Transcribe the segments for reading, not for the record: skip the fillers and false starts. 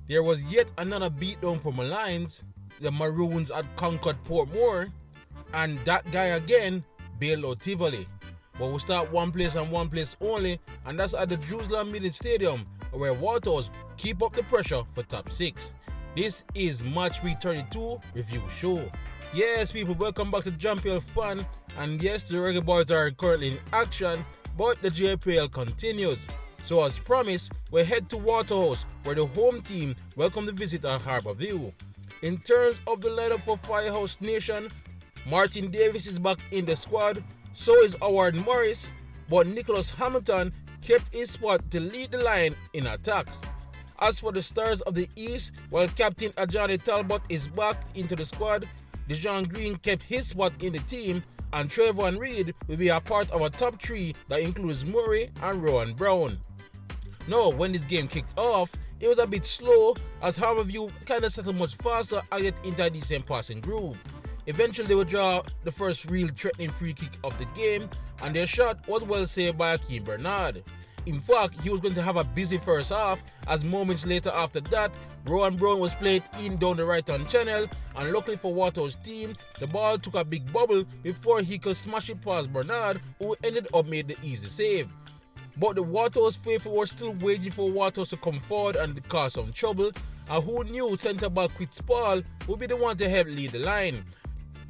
There was yet another beatdown for Molynes. The Maroons had conquered Portmore, and that guy again bailed out Tivoli. But we'll start one place and one place only, and that's at the Jerusalem Meeting Stadium, where Waterhouse keep up the pressure for top 6. This is Match Week 32 Review Show. Yes, people, welcome back to JPL Fun, and yes, the Reggae Boys are currently in action, but the JPL continues. So as promised, we head to Waterhouse, where the home team welcome the visitor Harbour. In terms of the lineup for Firehouse Nation, Martin Davis is back in the squad, so is Howard Morris, but Nicholas Hamilton kept his spot to lead the line in attack. As for the Stars of the East, while Captain Ajani Talbot is back into the squad, Dejan Green kept his spot in the team, and Trayvon Reed will be a part of a top 3 that includes Murray and Rowan Brown. Now, when this game kicked off, it was a bit slow as Harbour kind of settled much faster and get into a decent passing groove. Eventually, they would draw the first real threatening free kick of the game, and their shot was well saved by Akeem Bernard. In fact, he was going to have a busy first half, as moments later after that, Rowan Brown was played in down the right-hand channel, and luckily for Waterhouse team, the ball took a big bubble before he could smash it past Bernard, who ended up making the easy save. But the Waterhouse faithful were still waiting for Waterhouse to come forward and cause some trouble, and who knew centre-back Quitz Paul would be the one to help lead the line.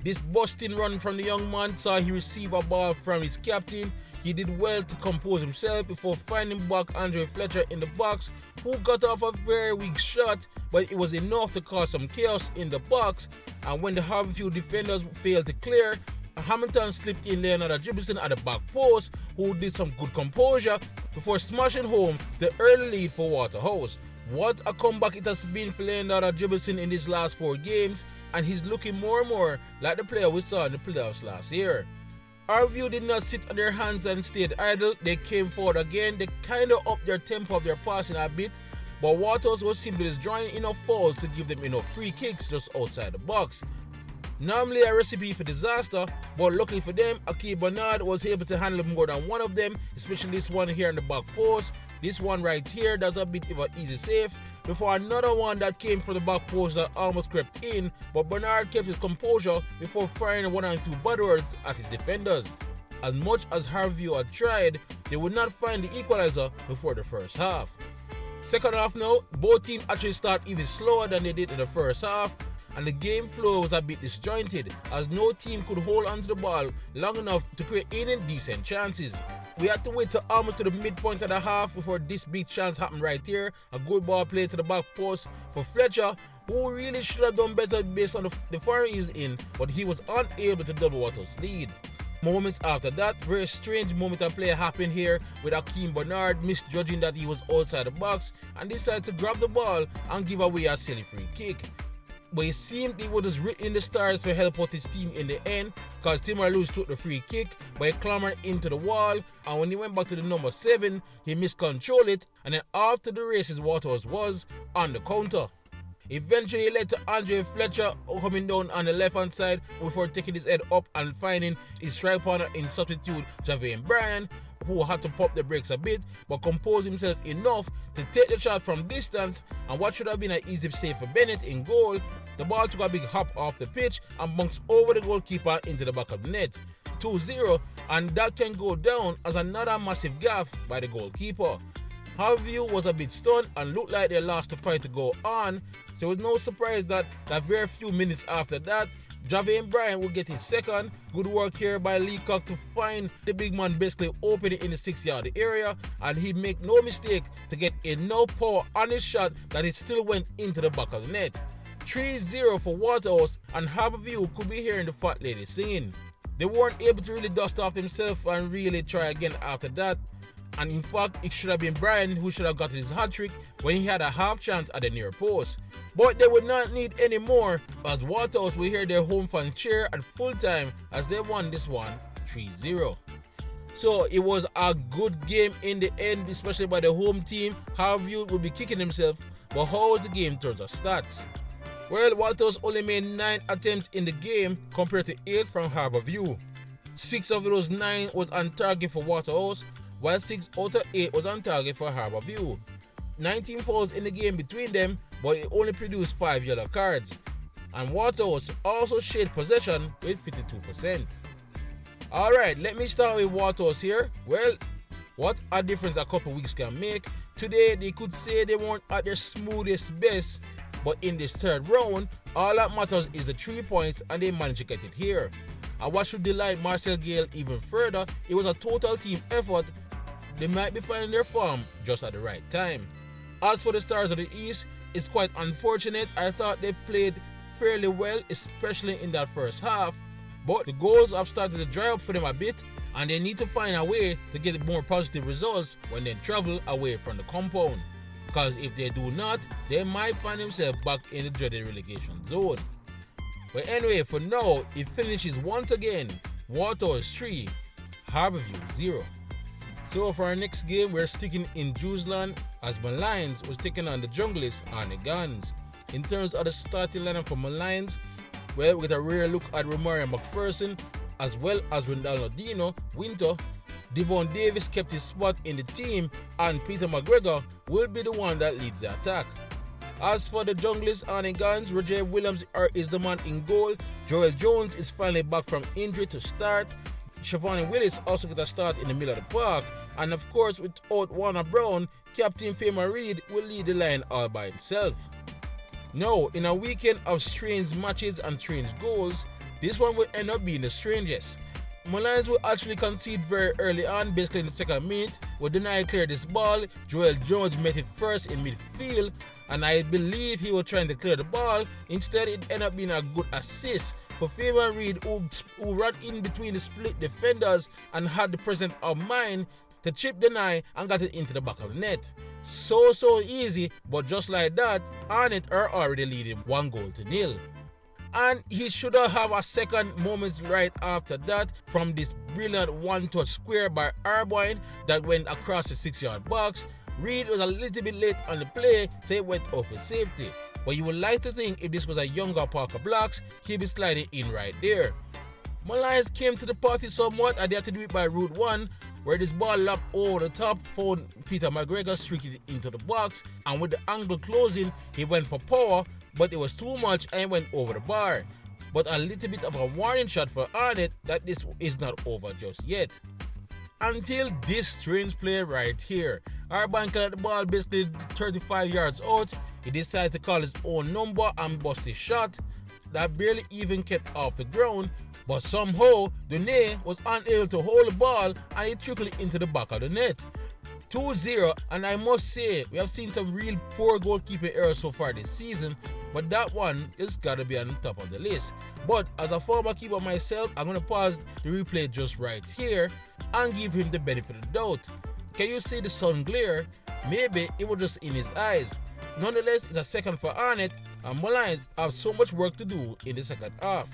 This busting run from the young man saw he receive a ball from his captain. He did well to compose himself before finding back Andre Fletcher in the box, who got off a very weak shot, but it was enough to cause some chaos in the box, and when the Harbour defenders failed to clear, Hamilton slipped in Leonardo Jibson at the back post, who did some good composure before smashing home the early lead for Waterhouse. What a comeback it has been for Leonardo Jibson in these last 4 games, and he's looking more and more like the player we saw in the playoffs last year. Harbour did not sit on their hands and stayed idle. They came forward again. They kind of upped their tempo of their passing a bit, but Waterhouse was simply just drawing enough fouls to give them enough free kicks just outside the box. Normally a recipe for disaster, but luckily for them, Akeem Bernard was able to handle more than one of them, especially this one here in the back post. This one right here, that's a bit of an easy save, before another one that came from the back post that almost crept in, but Bernard kept his composure before firing 1 and 2 bad words at his defenders. As much as Harbour had tried, they would not find the equalizer before the first half. Second half now, both teams actually start even slower than they did in the first half, and the game flow was a bit disjointed as no team could hold onto the ball long enough to create any decent chances. We had to wait till almost to the midpoint of the half before this big chance happened right here. A good ball played to the back post for Fletcher, who really should have done better based on the fire he's in, but he was unable to double Waterhouse lead. Moments after that, very strange moment of play happened here with Akeem Bernard misjudging that he was outside the box and decided to grab the ball and give away a silly free kick. But it seemed he was written in the stars to help out his team in the end, because Timor-Lewis took the free kick, but he clambered into the wall, and when he went back to the number 7, he miscontrolled it, and then after the races Waterhouse was on the counter. Eventually it led to Andre Fletcher coming down on the left hand side before taking his head up and finding his strike partner in substitute Javane Bryan, who had to pop the brakes a bit but composed himself enough to take the shot from distance, and what should have been an easy save for Bennett in goal, the ball took a big hop off the pitch and bounced over the goalkeeper into the back of the net. 2-0, and that can go down as another massive gaffe by the goalkeeper. Harbour was a bit stunned and looked like they lost the fight to go on, so it was no surprise that very few minutes after that, Javane Bryan would get his second. Good work here by Leacock to find the big man basically opening in the 6-yard area, and he make no mistake to get enough power on his shot that it still went into the back of the net. 3-0 for Waterhouse, and Harbour could be hearing the fat lady singing. They weren't able to really dust off themselves and really try again after that, and in fact it should have been Bryan who should have gotten his hat-trick when he had a half chance at the near post. But they would not need any more, as Waterhouse will hear their home fans cheer at full time as they won this one 3-0. So it was a good game in the end, especially by the home team. Harbour would be kicking himself, but how was the game in terms of stats? Well, Waterhouse only made 9 attempts in the game compared to 8 from Harbour. 6 of those 9 was on target for Waterhouse, while 6 out of 8 was on target for Harbour. 19 fouls in the game between them, but it only produced 5 yellow cards. And Waterhouse also shared possession with 52%. Alright, let me start with Waterhouse here. Well, what a difference a couple weeks can make. Today, they could say they weren't at their smoothest best, but in this third round, all that matters is the 3 points and they managed to get it here. And what should delight Marcel Gale even further, it was a total team effort. They might be finding their form just at the right time. As for the Stars of the East, it's quite unfortunate. I thought they played fairly well, especially in that first half, but the goals have started to dry up for them a bit, and they need to find a way to get more positive results when they travel away from the compound. Because if they do not, they might find themselves back in the dreaded relegation zone. But anyway, for now, it finishes once again, Waterhouse 3, Harbourview 0. So for our next game, we're sticking in Jerusalem as Molynes was taking on the Junglist Arnett. In terms of the starting lineup for Molynes, well, with a rare look at Romario McPherson, as well as Ronaldinho Winter, Devon Davis kept his spot in the team, and Peter McGregor will be the one that leads the attack. As for the Junglist Arnett, Roger Williams is the man in goal. Joel Jones is finally back from injury to start. Siobhan Willis also got a start in the middle of the park, and of course without Warner Brown, Captain Famer Reid will lead the line all by himself. Now, in a weekend of strange matches and strange goals, this one will end up being the strangest. Molynes will actually concede very early on, basically in the second minute, with Denai cleared this ball. Joel Jones met it first in midfield, and I believe he was trying to clear the ball. Instead, it ended up being a good assist for Famer Reid, who ran in between the split defenders and had the presence of mind to chip Denai and got it into the back of the net. So easy, but just like that, Arnett are already leading 1-0. And he should have a second moments right after that from this brilliant one-touch square by Harbour that went across the 6-yard box. Reid was a little bit late on the play, so it went off for safety. But you would like to think if this was a younger Parker Blocks, he'd be sliding in right there. Molynes came to the party somewhat, and they had to do it by route 1, where this ball lapped over the top, found Peter McGregor streaked it into the box, and with the angle closing, he went for power, but it was too much and went over the bar. But a little bit of a warning shot for Arnett that this is not over just yet. Until this strange play right here. Harbour got the ball basically 35 yards out. He decided to call his own number and bust his shot that barely even kept off the ground. But somehow, Dunbeholden was unable to hold the ball and it trickled into the back of the net. 2-0, and I must say, we have seen some real poor goalkeeping errors so far this season, but that one is gotta be on the top of the list. But as a former keeper myself, I'm gonna pause the replay just right here and give him the benefit of the doubt. Can you see the sun glare? Maybe it was just in his eyes. Nonetheless, it's a second for Arnett, and Molynes have so much work to do in the second half.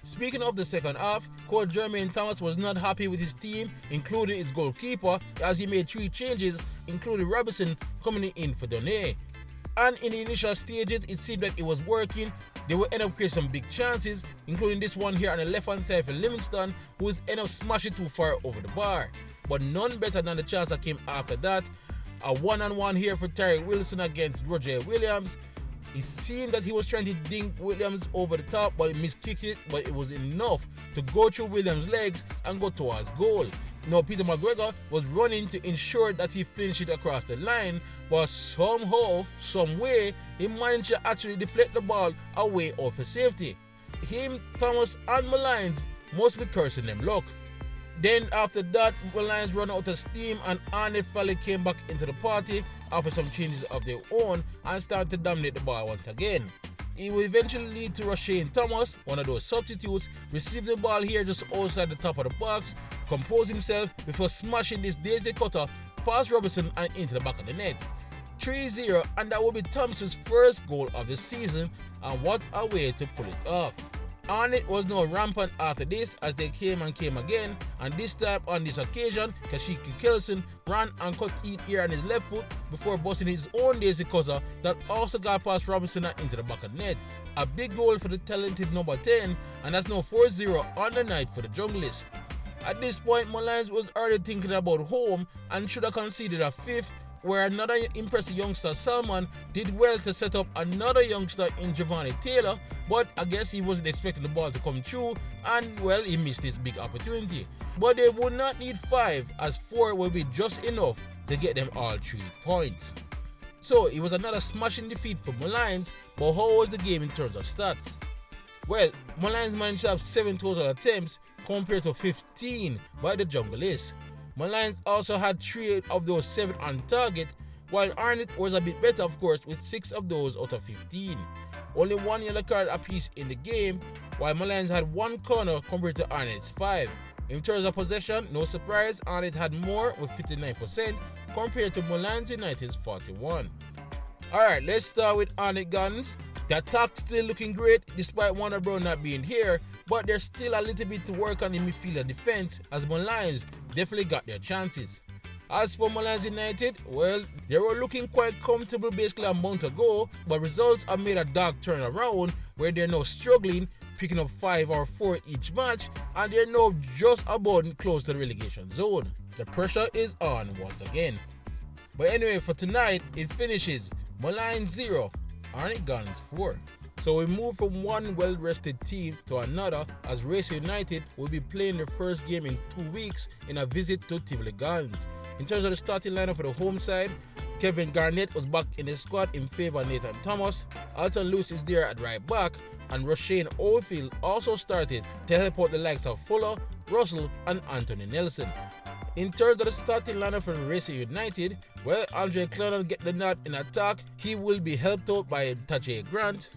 Speaking of the second half, coach Jermaine Thomas was not happy with his team, including his goalkeeper, as he made 3 changes, including Robinson coming in for Dunbeholden. And in the initial stages, it seemed that it was working. They will end up creating some big chances, including this one here on the left-hand side for Livingston, who was end up smashing too far over the bar. But none better than the chance that came after that. A one-on-one here for Tariq Wilson against Roger Williams. It seemed that he was trying to dink Williams over the top, but he miskicked it, but it was enough to go through Williams' legs and go towards goal. Now Peter McGregor was running to ensure that he finished it across the line, but somehow, some way, he managed to actually deflect the ball away off for safety. Him, Thomas and Molynes must be cursing them luck. Then after that, Molynes run out of steam and Arnett finally came back into the party after some changes of their own and started to dominate the ball once again. It will eventually lead to Rashane Thomas, one of those substitutes, receive the ball here just outside the top of the box, compose himself before smashing this daisy cutter past Robinson and into the back of the net. 3-0, and that will be Thomas's first goal of the season, and what a way to pull it off. Arnett was now rampant after this as they came again, and this time on this occasion, Kashiki Kelson ran and cut each ear on his left foot before busting his own daisy cutter that also got past Robinson and into the back of the net. A big goal for the talented number 10, and that's now 4-0 on the night for the Junglist. At this point, Molynes was already thinking about home and should have conceded a 5th, where another impressive youngster, Salman, did well to set up another youngster in Giovanni Taylor, but I guess he wasn't expecting the ball to come through, and well, he missed this big opportunity. But they would not need 5, as 4 will be just enough to get them all 3 points. So it was another smashing defeat for Molynes, but how was the game in terms of stats? Well, Molynes managed to have 7 total attempts compared to 15 by the Junglers. Molynes also had 3 of those 7 on target, while Arnett was a bit better, of course, with 6 of those out of 15. Only 1 yellow card apiece in the game, while Molynes had 1 corner compared to Arnett's 5. In terms of possession, no surprise, Arnett had more with 59% compared to Molynes United's 41%. Alright, let's start with Arnett Guns. The attack still looking great despite Warner Brown not being here, but there's still a little bit to work on in midfield and defense, as Molynes definitely got their chances. As for Molynes United, well, they were looking quite comfortable basically a month ago, but results have made a dark turn around where they're now struggling, picking up 5 or 4 each match, and they're now just about close to the relegation zone. The pressure is on once again. But anyway, for tonight, it finishes Molynes 0, Arnett Guns 4. So we move from one well-rested team to another, as Racing United will be playing their first game in 2 weeks in a visit to Tivoli Gardens. In terms of the starting lineup for the home side, Kevin Garnett was back in the squad in favour of Nathan Thomas, Alton Lewis is there at right back, and Roshane Oldfield also started to help out the likes of Fuller, Russell and Anthony Nelson. In terms of the starting lineup for Racing United, well, Andre Clennell get the nod in attack. He will be helped out by Tajay Grant.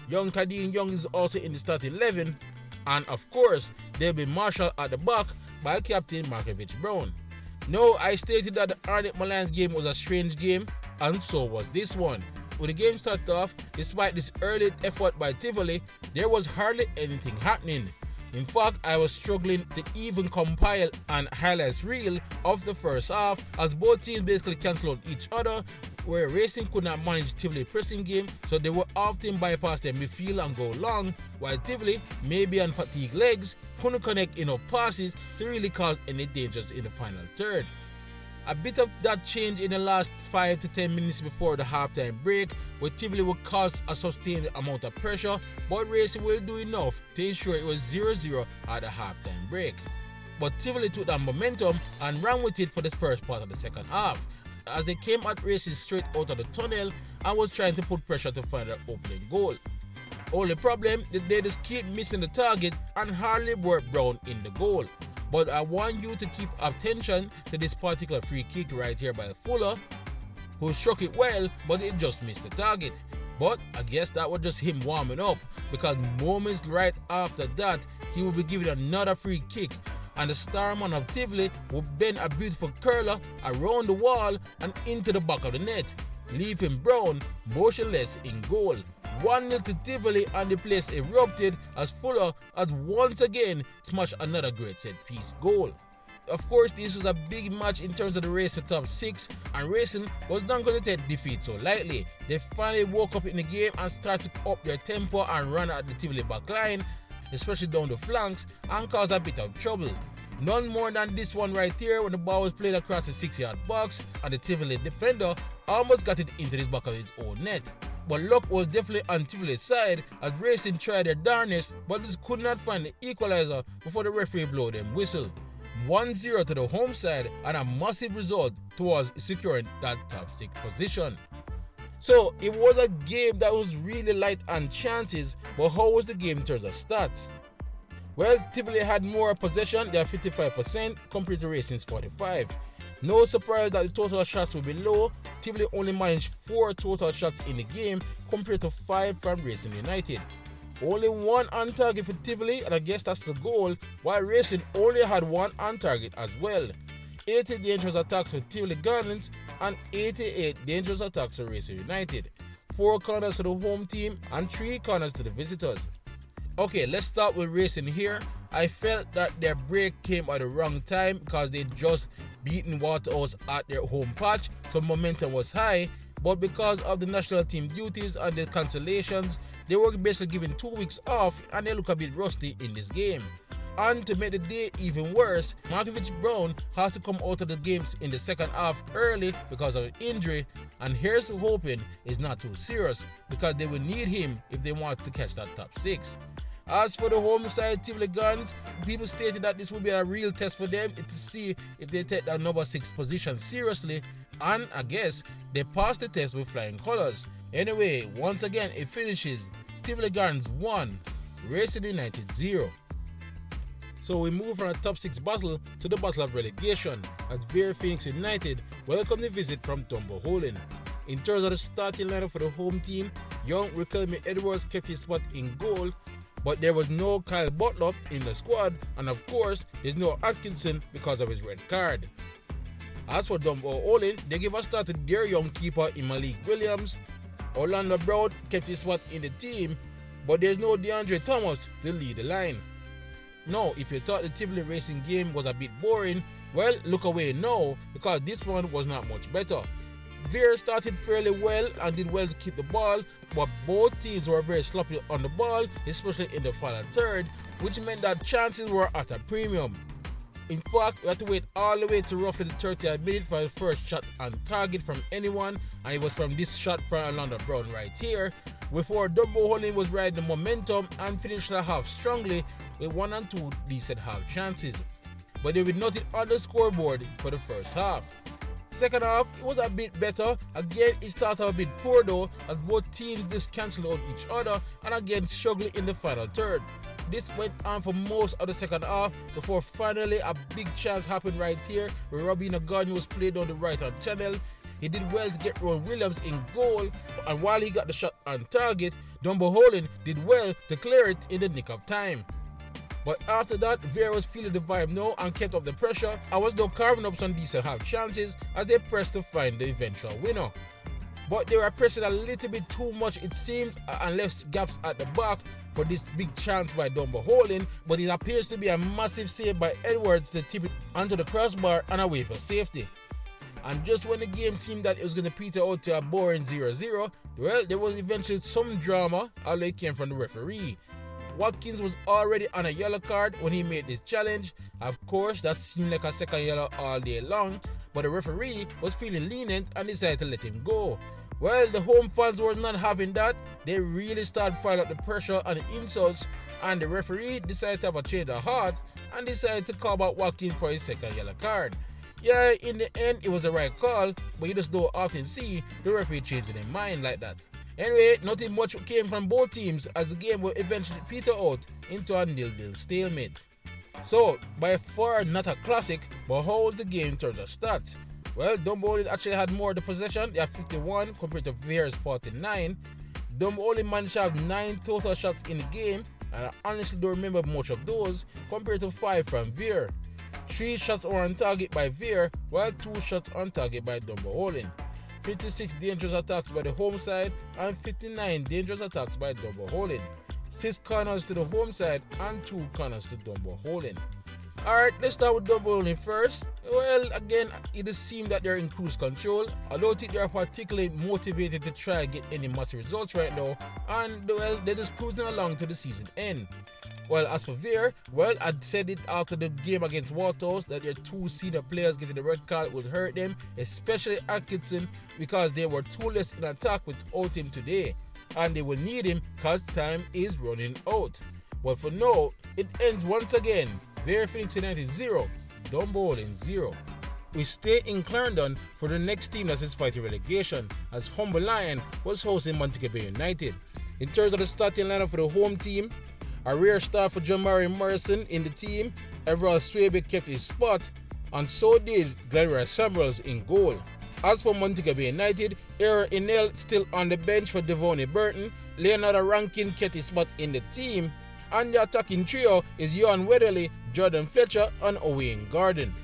Young Kadeen Young is also in the starting 11, and of course, there'll be Marshall at the back by Captain Markovich Brown. Now, I stated that the Arnett Molynes game was a strange game, and so was this one. When the game started off, despite this early effort by Tivoli, there was hardly anything happening. In fact, I was struggling to even compile an highlights reel of the first half, as both teams basically cancelled each other, where Racing could not manage Tivoli pressing game, so they would often bypass their midfield and go long, while Tivoli, maybe on fatigued legs, couldn't connect enough passes to really cause any dangers in the final third. A bit of that changed in the last 5 to 10 minutes before the halftime break, where Tivoli would cause a sustained amount of pressure, but Racing will do enough to ensure it was 0-0 at the halftime break. But Tivoli took that momentum and ran with it for the first part of the second half, as they came at Racing straight out of the tunnel and was trying to put pressure to find an opening goal. Only problem, they just keep missing the target and hardly were Brown in the goal. But I want you to keep attention to this particular free kick right here by Fuller, who struck it well, but it just missed the target. But I guess that was just him warming up, because moments right after that, he will be given another free kick, and the star man of Tivoli will bend a beautiful curler around the wall and into the back of the net, leaving Brown motionless in goal. 1-0 to Tivoli, and the place erupted as Fuller had once again smashed another great set-piece goal. Of course, this was a big match in terms of the race for top 6, and Racing was not going to take defeat so lightly. They finally woke up in the game and started to up their tempo and run at the Tivoli back line, especially down the flanks, and cause a bit of trouble. None more than this one right here, when the ball was played across the 6-yard box and the Tivoli defender almost got it into the back of his own net. But luck was definitely on Tivoli's side, as Racing tried their darnest but just could not find the equalizer before the referee blew them whistle. 1-0 to the home side, and a massive result towards securing that top 6 position. So it was a game that was really light on chances, but how was the game in terms of stats? Well, Tivoli had more possession, they are 55% compared to Racing's 45%. No surprise that the total shots will be low. Tivoli only managed 4 total shots in the game compared to 5 from Racing United. Only 1 on target for Tivoli, and I guess that's the goal, while Racing only had 1 on target as well. 80 dangerous attacks for Tivoli Gardens and 88 dangerous attacks for Racing United. 4 corners to the home team and 3 corners to the visitors. Okay, let's start with Racing here. I felt that their break came at the wrong time because they just beaten Waterhouse at their home patch, so momentum was high, but because of the national team duties and the cancellations, they were basically given 2 weeks off and they look a bit rusty in this game. And to make the day even worse, Markovich Brown had to come out of the games in the second half early because of an injury, and here's hoping it's not too serious because they will need him if they want to catch that top 6. As for the home side Tivoli Guns, people stated that this will be a real test for them to see if they take that number 6 position seriously, and I guess they passed the test with flying colours. Anyway, once again it finishes Tivoli Guns 1, Racing United 0. So we move from a top 6 battle to the battle of relegation as Vere Phoenix United welcome the visit from Dunbeholden. In terms of the starting lineup for the home team, young Riquelme Edwards kept his spot in goal, but there was no Kyle Butler in the squad, and of course there's no Atkinson because of his red card. As for Dunbeholden, they give a start to their young keeper in Malik Williams. Orlando Brown kept his spot in the team, but there's no DeAndre Thomas to lead the line. Now, if you thought the Tivoli racing game was a bit boring, well, look away now because this one was not much better. Vere started fairly well and did well to keep the ball, but both teams were very sloppy on the ball, especially in the final third, which meant that chances were at a premium. In fact, we had to wait all the way to roughly the 30th minute for the first shot on target from anyone, and it was from this shot from Orlando Brown right here, before Dunbeholden was riding the momentum and finished the half strongly with 1 and 2 decent half chances. But they were nothing on the scoreboard for the first half. Second half, it was a bit better. Again, it started a bit poor though, as both teams just cancelled out each other and again struggling in the final third. This went on for most of the second half before finally a big chance happened right here where Robbie Nagano was played on the right hand channel. He did well to get Ron Williams in goal, and while he got the shot on target, Dunbeholden did well to clear it in the nick of time. But after that, Vere was feeling the vibe now and kept up the pressure and was now carving up some decent half chances as they pressed to find the eventual winner. But they were pressing a little bit too much it seemed and left gaps at the back for this big chance by Dunbeholden, but it appears to be a massive save by Edwards to tip it onto the crossbar and away for safety. And just when the game seemed that it was going to peter out to a boring 0-0, well, there was eventually some drama, although it came from the referee. Watkins was already on a yellow card when he made this challenge. Of course, that seemed like a second yellow all day long, but the referee was feeling lenient and decided to let him go. Well, the home fans were not having that. They really started firing up the pressure and the insults, and the referee decided to have a change of heart and decided to call back Watkins for his second yellow card. Yeah, in the end, it was the right call, but you just don't often see the referee changing their mind like that. Anyway, nothing much came from both teams as the game will eventually peter out into a 0-0 stalemate. So, by far not a classic, but how was the game in terms of stats? Well, Dunbeholden actually had more of the possession. They had 51 compared to Vere's 49. Dunbeholden managed to have 9 total shots in the game, and I honestly don't remember much of those compared to 5 from Vere. 3 shots were on target by Vere, while 2 shots on target by Dunbeholden. 56 dangerous attacks by the home side and 59 dangerous attacks by Dunbeholden. 6 corners to the home side and 2 corners to Dunbeholden. Alright, let's start with Dunbeholden first. Well, again, it does seem that they're in cruise control. I don't think they're particularly motivated to try and get any massive results right now, and well, they're just cruising along to the season end. Well, as for Vere, well, I'd said it after the game against Waterhouse that their 2 senior players getting the red card would hurt them, especially Atkinson, because they were 2 less in attack without him today, and they will need him because time is running out. But for now, it ends once again. Vere Phoenix United 0, Dunbeholden 0. We stay in Clarendon for the next team that is fighting relegation, as Humble Lion was hosting Montego United. In terms of the starting lineup for the home team, a rare start for Jamari Morrison in the team. Everald Swaby kept his spot, and so did Glenroy Samuels in goal. As for Montego United, Aaron Inel still on the bench for Devoney Burton. Leonardo Rankin kept his spot in the team, and the attacking trio is Johan Weatherly, Jordan Fletcher, and Owain Gordon.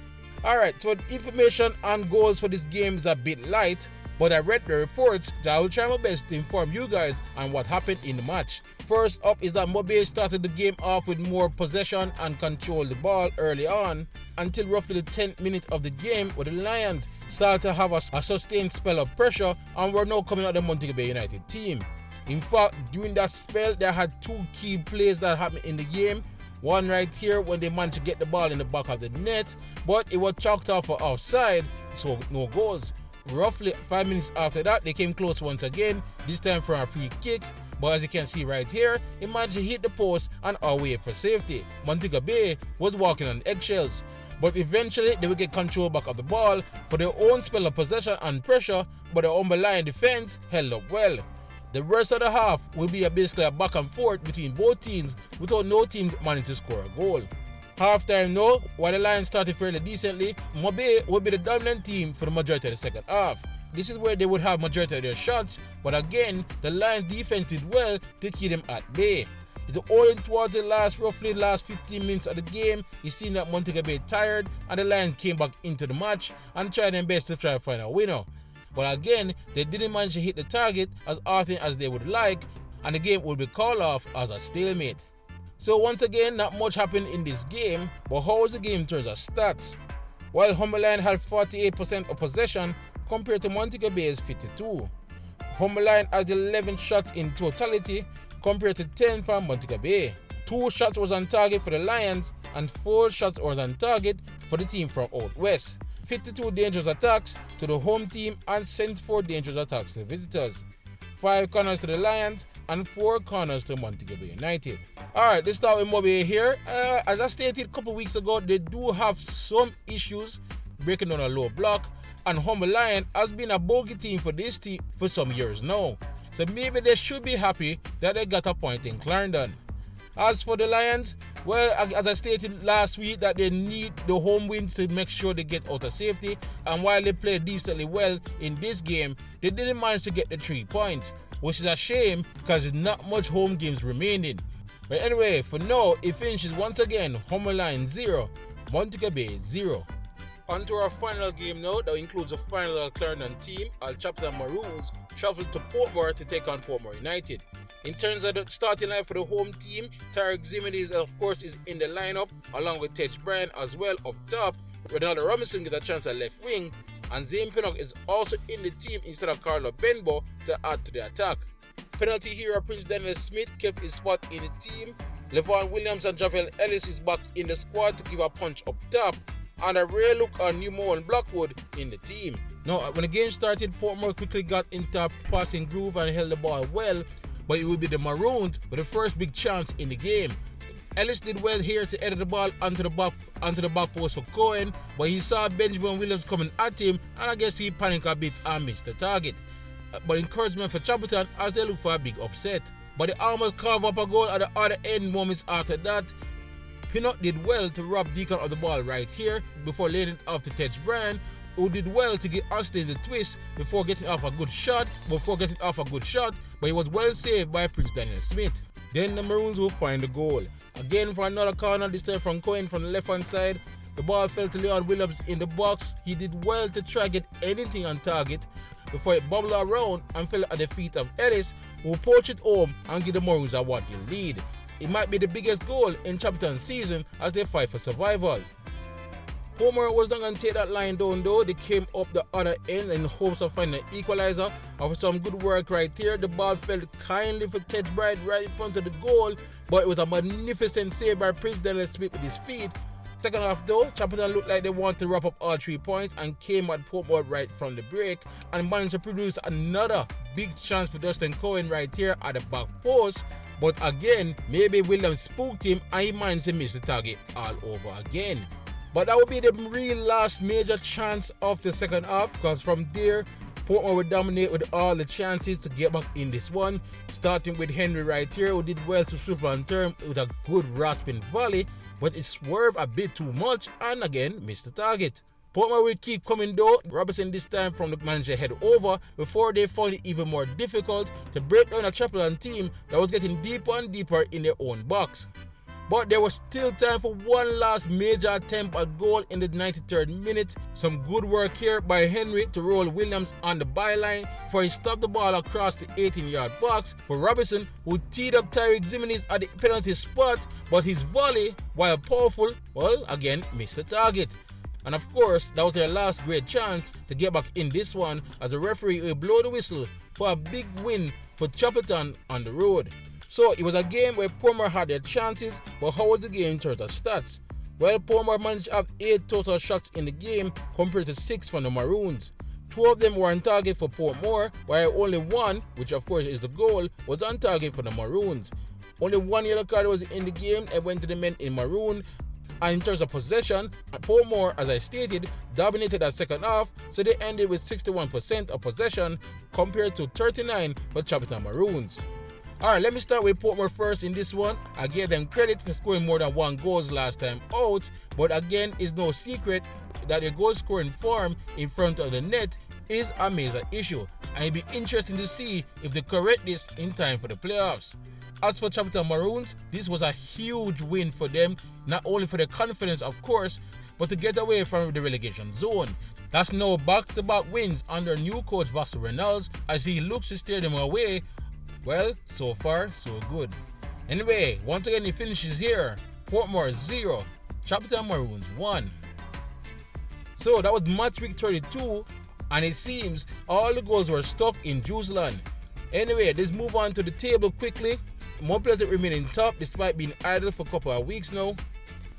Alright, so the information on goals for this game is a bit light, but I read the reports, so I will try my best to inform you guys on what happened in the match. First up is that Mobe started the game off with more possession and controlled the ball early on until roughly the 10th minute of the game, where the Lions started to have a sustained spell of pressure and were now coming out the Montego United team. In fact, during that spell, they had 2 key plays that happened in the game. One right here when they managed to get the ball in the back of the net, but it was chalked off for offside, so no goals. Roughly 5 minutes after that, they came close once again, this time for a free kick, but as you can see right here, he managed to hit the post and away for safety. Montego Bay was walking on eggshells, but eventually they would get control back of the ball for their own spell of possession and pressure, but the underlying defense held up well. The rest of the half will be basically a back and forth between both teams without no team managing to score a goal. Half-time now, while the Lions started fairly decently, Mobe would be the dominant team for the majority of the second half. This is where they would have majority of their shots, but again, the Lions defense did well to keep them at bay. It's only towards the last 15 minutes of the game, it seemed that Montego Bay tired and the Lions came back into the match and tried their best to try to find a winner. But again, they didn't manage to hit the target as often as they would like, and the game would be called off as a stalemate. So once again, not much happened in this game, but how was the game in terms of stats? While Molynes had 48% of possession compared to Montego Bay's 52%. Molynes had 11 shots in totality compared to 10 from Montego Bay. 2 shots was on target for the Lions and 4 shots was on target for the team from out west. 52 dangerous attacks to the home team and 74 dangerous attacks to the visitors. 5 corners to the Lions and 4 corners to Montego Bay United. Alright, let's start with Mobe here. As I stated a couple weeks ago, they do have some issues breaking down a low block, and Molynes has been a bogey team for this team for some years now. So maybe they should be happy that they got a point in Clarendon. As for the Lions, well, as I stated last week, that they need the home wins to make sure they get out of safety, and while they played decently well in this game, they didn't manage to get the 3 points, which is a shame because there's not much home games remaining. But anyway, for now, it finishes once again Molynes 0, Montego Bay 0. On to our final game now, that includes the final Clarendon team, Chapelton Maroons, traveled to Portmore to take on Portmore United. In terms of the starting line for the home team, Tarek Zimides, of course, is in the lineup, along with Tej Bryan as well up top. Ronaldo Robinson gets a chance at left wing, and Zane Pinnock is also in the team instead of Carlo Benbow to add to the attack. Penalty hero Prince Daniel Smith kept his spot in the team. Levon Williams and Javel Ellis is back in the squad to give a punch up top, and a rare look on Newmore and Blackwood in the team. Now, when the game started, Portmore quickly got into a passing groove and held the ball well, but it would be the Maroons with the first big chance in the game. Ellis did well here to edit the ball onto the back post for Cohen, but he saw Benjamin Williams coming at him, and I guess he panicked a bit and missed the target. But encouragement for Chapelton as they look for a big upset. But they almost carved up a goal at the other end moments after that. Pinnock did well to rob Deacon of the ball right here before laying it off to Tej Bryan, who did well to get Austin the twist before getting off a good shot, but he was well saved by Prince Daniel Smith. Then the Maroons will find the goal. Again for another corner, this time from Cohen from the left hand side. The ball fell to Leon Williams in the box. He did well to try to get anything on target before it bubbled around and fell at the feet of Ellis, who poached it home and give the Maroons a 1-0 lead. It might be the biggest goal in Chapelton's season as they fight for survival. Portmore was not going to take that line down though. They came up the other end in hopes of finding an equalizer. After some good work right here, the ball fell kindly for Tej Bryan right in front of the goal, but it was a magnificent save by Prince Daniel Smith with his feet. Second half though, Chapelton looked like they wanted to wrap up all 3 points and came at Portmore right from the break and managed to produce another big chance for Dustin Cohen right here at the back post. But again, maybe Williams spooked him and he managed to miss the target all over again. But that would be the real last major chance of the second half, because from there, Portmore would dominate with all the chances to get back in this one, starting with Henry right here, who did well to shoot on term with a good rasping volley, but it swerved a bit too much and again missed the target. Portmore will keep coming though, Robinson this time from the manager head over, before they found it even more difficult to break down a Chapelton team that was getting deeper and deeper in their own box. But there was still time for one last major attempt at goal in the 93rd minute. Some good work here by Henry to roll Williams on the byline before he stopped the ball across the 18-yard box for Robinson, who teed up Tarek Zimides at the penalty spot, but his volley, while powerful, well, again missed the target. And of course, that was their last great chance to get back in this one, as the referee will blow the whistle for a big win for Chapelton on the road. So it was a game where Portmore had their chances, but how was the game in terms of stats? Well, Portmore managed to have 8 total shots in the game compared to 6 from the Maroons. 2 of them were on target for Portmore, while only 1, which of course is the goal, was on target for the Maroons. Only 1 yellow card was in the game and went to the men in maroon. And in terms of possession, Portmore, as I stated, dominated that second half, so they ended with 61% of possession compared to 39% for Chapelton Maroons. Alright, let me start with Portmore first in this one. I gave them credit for scoring more than 1 goal last time out, but again, it's no secret that their goal scoring form in front of the net is a major issue, and it'll be interesting to see if they correct this in time for the playoffs. As for Chapelton Maroons, this was a huge win for them, not only for their confidence of course, but to get away from the relegation zone. That's now back-to-back wins under new coach Vassal Reynolds as he looks to steer them away. Well, so far so good. Anyway, once again it finishes here. Portmore 0, Chapelton Maroons 1. So that was match week 32, and it seems all the goals were stuck in Jerusalem. Anyway, let's move on to the table quickly. More players that remain in top despite being idle for a couple of weeks now.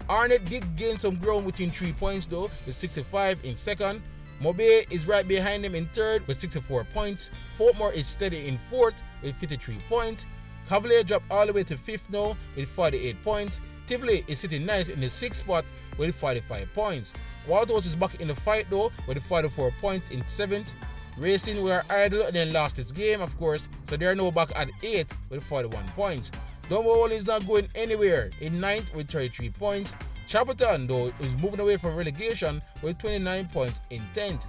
Arnett did gain some ground within 3 points though, with 65 in second. Molynes is right behind them in third with 64 points. Portmore is steady in fourth with 53 points. Tivoli dropped all the way to fifth now with 48 points. Tivoli is sitting nice in the 6th spot with 45 points. Waterhouse is back in the fight though with 44 points in 7th. Racing were idle and then lost its game of course, so they are now back at 8th with 41 points. Dunbeholden is not going anywhere in 9th with 33 points. Chapelton though is moving away from relegation with 29 points in 10th.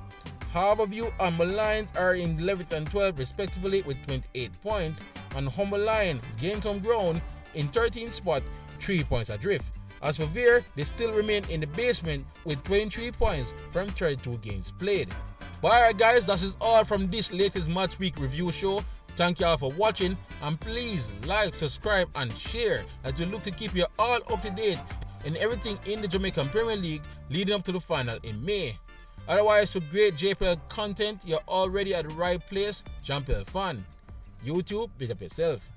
Harbour and Molynes are in 11th and 12th respectively with 28 points, and Molynes gained some ground in 13th spot, 3 points adrift. As for Vere, they still remain in the basement with 23 points from 32 games played. But alright guys, that is all from this latest match week review show. Thank you all for watching, and please like, subscribe and share as we look to keep you all up to date in everything in the Jamaican Premier League leading up to the final in May. Otherwise, for great JPL content, you're already at the right place. Jamaican fan. YouTube, big up yourself.